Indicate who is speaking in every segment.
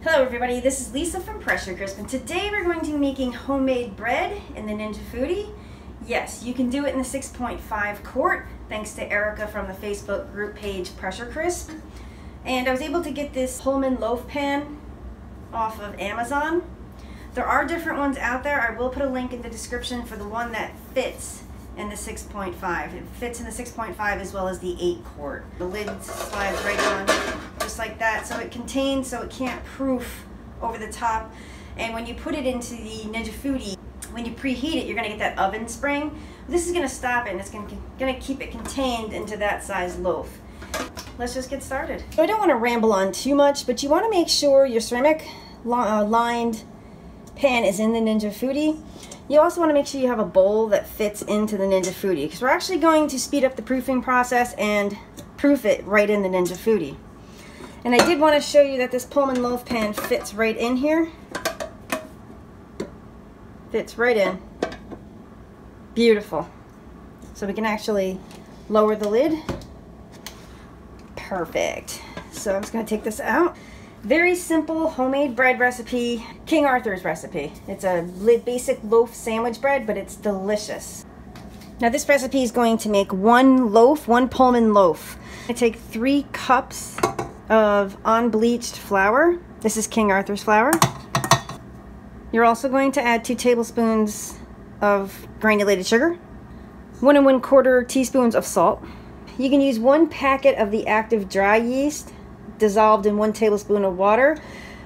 Speaker 1: Hello everybody, this is Lisa from Pressure Crisp, and today we're going to be making homemade bread in the Ninja Foodi. Yes, you can do it in the 6.5 quart, thanks to Erica from the Facebook group page Pressure Crisp. And I was able to get this Pullman Loaf pan off of Amazon. There are different ones out there. I will put a link in the description for the one that fits in the 6.5. It fits in the 6.5 as well as the 8 quart. The lid slides right on, just like that, so it contains, so it can't proof over the top. And when you put it into the Ninja Foodi, when you preheat it, you're gonna get that oven spring. This is gonna stop it, and it's gonna keep it contained into that size loaf. Let's just get started. So I don't wanna ramble on too much, but you wanna make sure your ceramic lined pan is in the Ninja Foodi. You also want to make sure you have a bowl that fits into the Ninja Foodi, because we're actually going to speed up the proofing process and proof it right in the Ninja Foodi. And I did want to show you that this Pullman Loaf pan fits right in here. Fits right in. Beautiful. So we can actually lower the lid. Perfect. So I'm just going to take this out. Very simple homemade bread recipe, King Arthur's recipe. It's a basic loaf sandwich bread, but it's delicious. Now this recipe is going to make one Pullman loaf. I take 3 cups of unbleached flour. This is King Arthur's flour. You're also going to add 2 tablespoons of granulated sugar, 1 1/4 teaspoons of salt. You can use 1 packet of the active dry yeast dissolved in 1 tablespoon of water,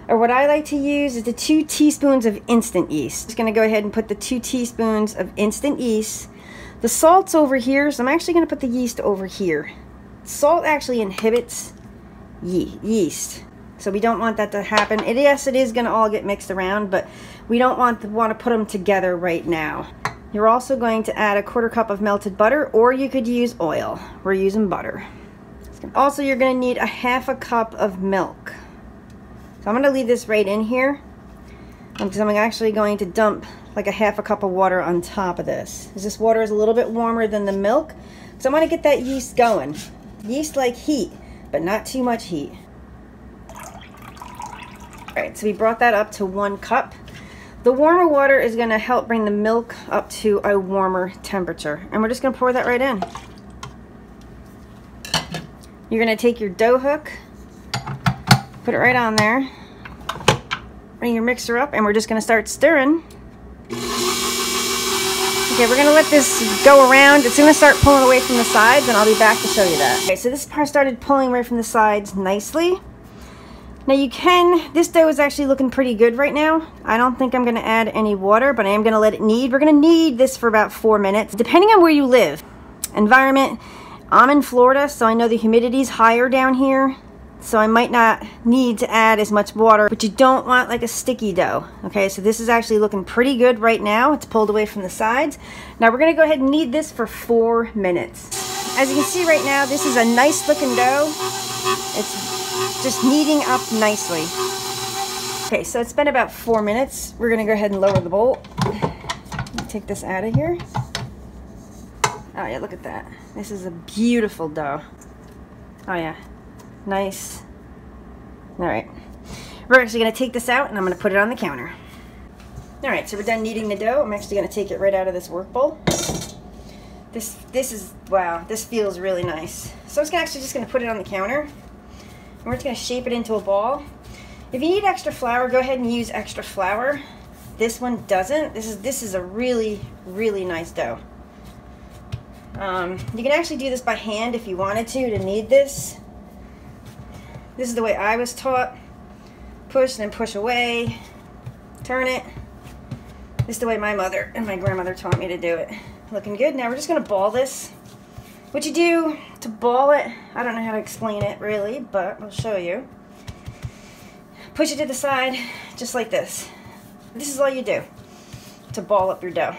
Speaker 1: or what I like to use is the 2 teaspoons of instant yeast. I'm just going to go ahead and put the 2 teaspoons of instant yeast. The salt's over here, so I'm actually going to put the yeast over here. Salt actually inhibits yeast, so we don't want that to happen. Yes, it is going to all get mixed around, but we don't want to put them together right now. You're also going to add a 1/4 cup of melted butter, or you could use oil. We're using butter. Also, you're going to need a 1/2 cup of milk. So I'm going to leave this right in here, because I'm actually going to dump like a 1/2 cup of water on top of this. Because this water is a little bit warmer than the milk, so I want to get that yeast going. Yeast like heat, but not too much heat. Alright, so we brought that up to 1 cup. The warmer water is going to help bring the milk up to a warmer temperature. And we're just going to pour that right in. You're going to take your dough hook, put it right on there, bring your mixer up, and we're just going to start stirring. Okay, we're going to let this go around. It's going to start pulling away from the sides, and I'll be back to show you that. Okay, so this part started pulling away from the sides nicely. Now this dough is actually looking pretty good right now. I don't think I'm going to add any water, but I am going to let it knead. We're going to knead this for about 4 minutes, depending on where you live. Environment. I'm in Florida, so I know the humidity is higher down here, so I might not need to add as much water, but you don't want like a sticky dough. Okay, so this is actually looking pretty good right now. It's pulled away from the sides. Now we're going to go ahead and knead this for 4 minutes. As you can see right now, this is a nice looking dough. It's just kneading up nicely. Okay, so it's been about 4 minutes. We're going to go ahead and lower the bowl. Take this out of here. Oh yeah, look at that. This is a beautiful dough. Oh yeah, nice. Alright, we're actually going to take this out and I'm going to put it on the counter. Alright, so we're done kneading the dough. I'm actually going to take it right out of this work bowl. This is, wow, this feels really nice. So I'm actually just going to put it on the counter. And we're just going to shape it into a ball. If you need extra flour, go ahead and use extra flour. This one doesn't. This is a really, really nice dough. You can actually do this by hand if you wanted to knead this. This is the way I was taught. Push and then push away. Turn it. This is the way my mother and my grandmother taught me to do it. Looking good. Now we're just going to ball this. What you do to ball it, I don't know how to explain it really, but I'll show you. Push it to the side just like this. This is all you do to ball up your dough.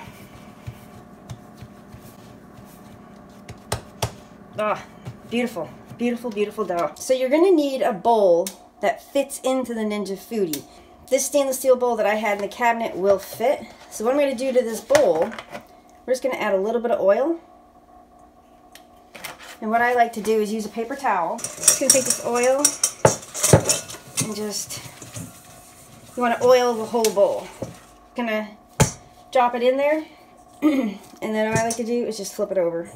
Speaker 1: Ah, beautiful, beautiful, beautiful dough. So you're going to need a bowl that fits into the Ninja Foodi. This stainless steel bowl that I had in the cabinet will fit. So what I'm going to do to this bowl, we're just going to add a little bit of oil. And what I like to do is use a paper towel. I'm just going to take this oil and just You want to oil the whole bowl. Gonna drop it in there, and then what I like to do is just flip it over.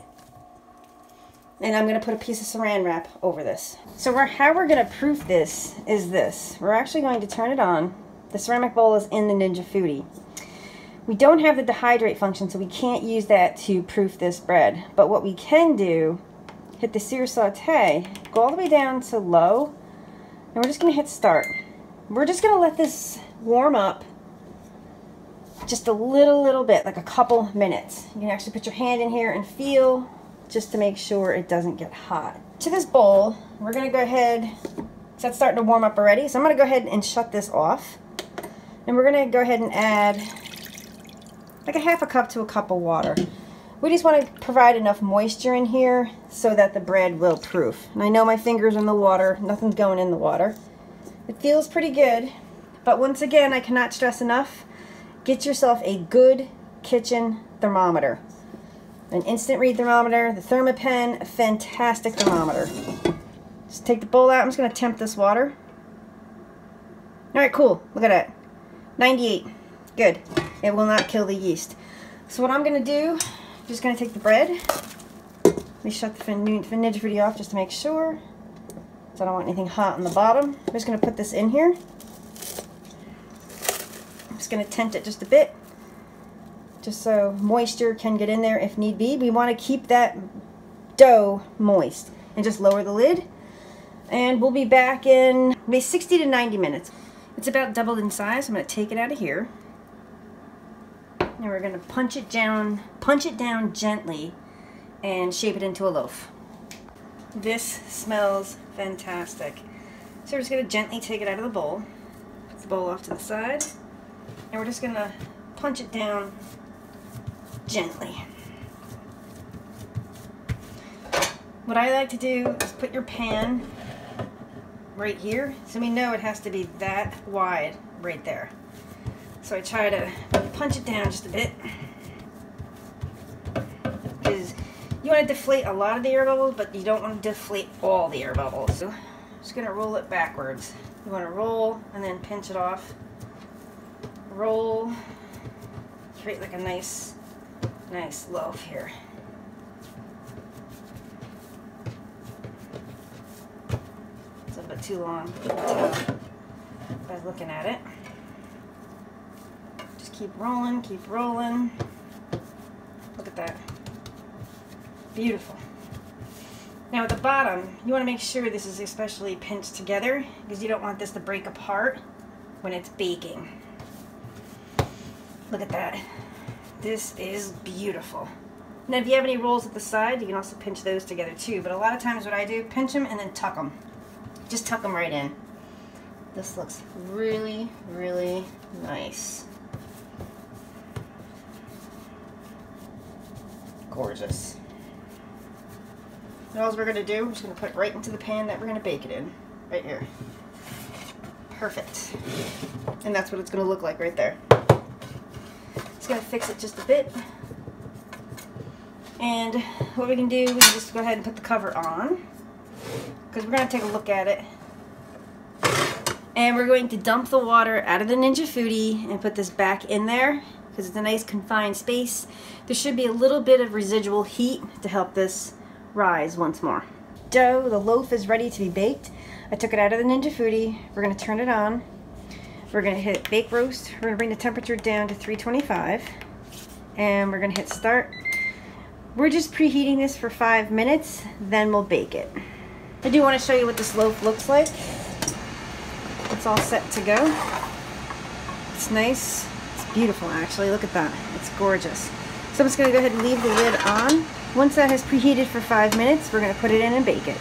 Speaker 1: And I'm going to put a piece of saran wrap over this. So how we're going to proof this is this. We're actually going to turn it on. The ceramic bowl is in the Ninja Foodi. We don't have the dehydrate function, so we can't use that to proof this bread. But what we can do, hit the sear saute, go all the way down to low, and we're just going to hit start. We're just going to let this warm up just a little bit, like a couple minutes. You can actually put your hand in here and feel, just to make sure it doesn't get hot. To this bowl, we're going to go ahead, so it's starting to warm up already, so I'm going to go ahead and shut this off. And we're going to go ahead and add like a half a cup to a cup of water. We just want to provide enough moisture in here so that the bread will proof. And I know my fingers are in the water, nothing's going in the water. It feels pretty good, but once again, I cannot stress enough, get yourself a good kitchen thermometer. An instant read thermometer, the Thermapen, a fantastic thermometer. Just take the bowl out. I'm just going to temp this water. Alright, cool. Look at that. 98. Good. It will not kill the yeast. So what I'm going to do, I'm just going to take the bread. Let me shut the Ninja Foodi off just to make sure. So I don't want anything hot on the bottom. I'm just going to put this in here. I'm just going to tent it just a bit, just so moisture can get in there if need be. We want to keep that dough moist. And just lower the lid. And we'll be back in maybe 60 to 90 minutes. It's about doubled in size. I'm going to take it out of here. And we're going to punch it down gently and shape it into a loaf. This smells fantastic. So we're just going to gently take it out of the bowl. Put the bowl off to the side. And we're just going to punch it down gently. What I like to do is put your pan right here, so we know it has to be that wide right there. So I try to punch it down just a bit, because you want to deflate a lot of the air bubbles, but you don't want to deflate all the air bubbles. So I'm just going to roll it backwards. You want to roll and then pinch it off. Roll, create like a nice loaf here. It's a bit too long by looking at it. Just keep rolling, keep rolling. Look at that. Beautiful. Now at the bottom, you want to make sure this is especially pinched together, because you don't want this to break apart when it's baking. Look at that. This is beautiful. Now if you have any rolls at the side, you can also pinch those together too. But a lot of times what I do, pinch them and then tuck them. Just tuck them right in. This looks really, really nice. Gorgeous. And all we're going to do, we're just going to put it right into the pan that we're going to bake it in. Right here. Perfect. And that's what it's going to look like right there. Just going to fix it just a bit. And what we can do is just go ahead and put the cover on, because we're going to take a look at it. And we're going to dump the water out of the Ninja Foodi and put this back in there, because it's a nice confined space. There should be a little bit of residual heat to help this rise once more. Dough, the loaf is ready to be baked. I took it out of the Ninja Foodi. We're going to turn it on. We're going to hit bake roast. We're going to bring the temperature down to 325. And we're going to hit start. We're just preheating this for 5 minutes, then we'll bake it. I do want to show you what this loaf looks like. It's all set to go. It's nice. It's beautiful actually. Look at that. It's gorgeous. So I'm just going to go ahead and leave the lid on. Once that has preheated for 5 minutes, we're going to put it in and bake it.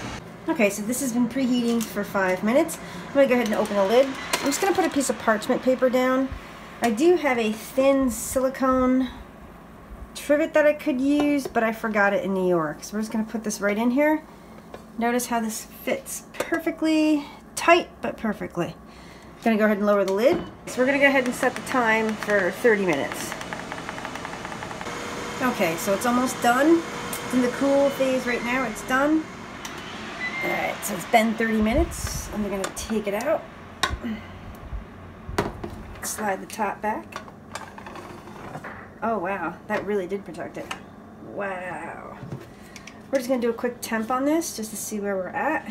Speaker 1: Okay, so this has been preheating for 5 minutes. I'm going to go ahead and open the lid. I'm just going to put a piece of parchment paper down. I do have a thin silicone trivet that I could use, but I forgot it in New York. So we're just going to put this right in here. Notice how this fits perfectly, tight but perfectly. I'm going to go ahead and lower the lid. So we're going to go ahead and set the time for 30 minutes. Okay, so it's almost done. It's in the cool phase right now. It's done. Alright, so it's been 30 minutes. I'm going to take it out. slide the top back. Oh wow, that really did protect it. Wow. We're just gonna do a quick temp on this just to see where we're at.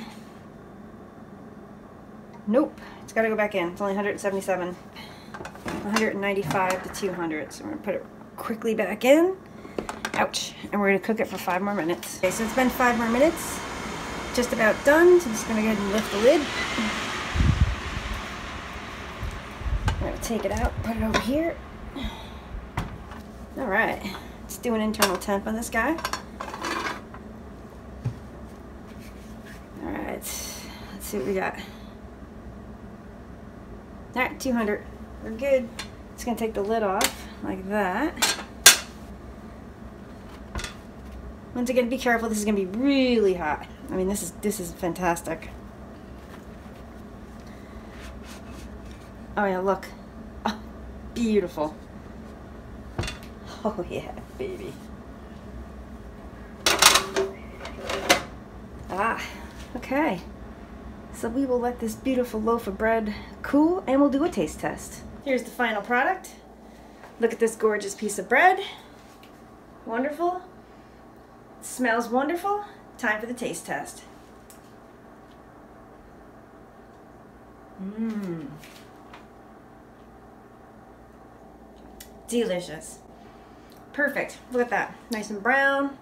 Speaker 1: Nope, it's gotta go back in. It's only 177. 195 to 200. So we're gonna put it quickly back in. Ouch. And we're gonna cook it for 5 more minutes. Okay, so it's been 5 more minutes. Just about done. So I'm just gonna go ahead and lift the lid. I'm gonna take it out, put it over here. All right, let's do an internal temp on this guy. All right, let's see what we got. All right, 200. We're good. Just gonna take the lid off like that. Once again, be careful. This is gonna be really hot. I mean, this is fantastic. Oh yeah, look. Oh, beautiful. Oh yeah, baby. Ah, okay. So we will let this beautiful loaf of bread cool and we'll do a taste test. Here's the final product. Look at this gorgeous piece of bread. Wonderful. It smells wonderful. Time for the taste test. Mmm. Delicious. Perfect. Look at that. Nice and brown.